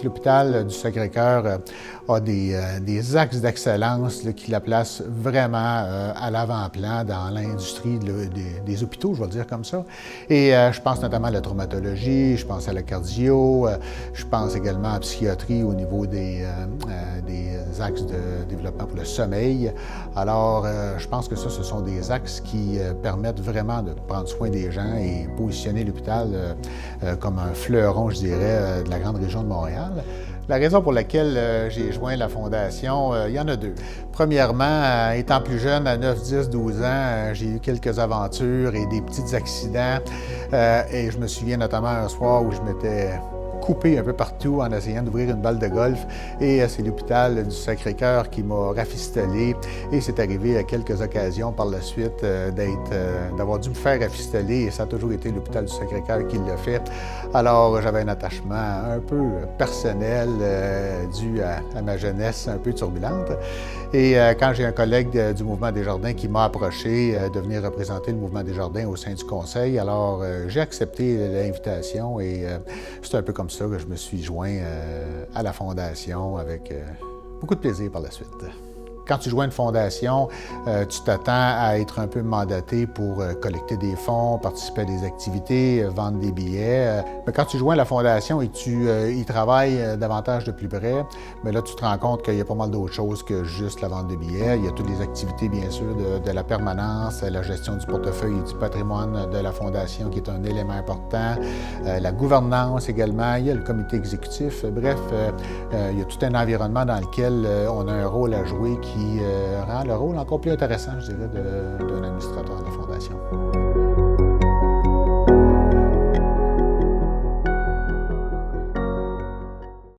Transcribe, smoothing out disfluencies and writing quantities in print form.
L'hôpital du Sacré-Cœur a des axes d'excellence qui la placent vraiment à l'avant-plan dans l'industrie des hôpitaux, je vais le dire comme ça. Et je pense notamment à la traumatologie, je pense à la cardio, je pense également à la psychiatrie au niveau des axes de développement pour le sommeil. Alors, je pense que ça, ce sont des axes qui permettent vraiment de prendre soin des gens et positionner l'hôpital comme un fleuron, je dirais, de la grande région de Montréal. La raison pour laquelle j'ai joint la Fondation, il y en a deux. Premièrement, étant plus jeune, à 9, 10, 12 ans, j'ai eu quelques aventures et des petits accidents. Et je me souviens notamment un soir où je m'étais coupé un peu partout en essayant d'ouvrir une balle de golf. Et c'est l'hôpital du Sacré-Cœur qui m'a rafistolé. Et c'est arrivé à quelques occasions par la suite d'avoir dû me faire rafistoler. Et ça a toujours été l'hôpital du Sacré-Cœur qui l'a fait. Alors, j'avais un attachement un peu personnel dû à ma jeunesse un peu turbulente. Et quand j'ai un collègue du Mouvement Desjardins qui m'a approché de venir représenter le Mouvement Desjardins au sein du conseil, alors j'ai accepté l'invitation et c'est un peu comme ça que je me suis joint à la Fondation avec beaucoup de plaisir par la suite. Quand tu joins une fondation, tu t'attends à être un peu mandaté pour collecter des fonds, participer à des activités, vendre des billets. Mais quand tu joins la fondation et que tu y travailles davantage de plus près, mais là, tu te rends compte qu'il y a pas mal d'autres choses que juste la vente de billets. Il y a toutes les activités, bien sûr, de la permanence, la gestion du portefeuille et du patrimoine de la fondation qui est un élément important, la gouvernance également, il y a le comité exécutif. Bref, il y a tout un environnement dans lequel on a un rôle à jouer qui rend le rôle encore plus intéressant, je dirais, d'un administrateur de la Fondation.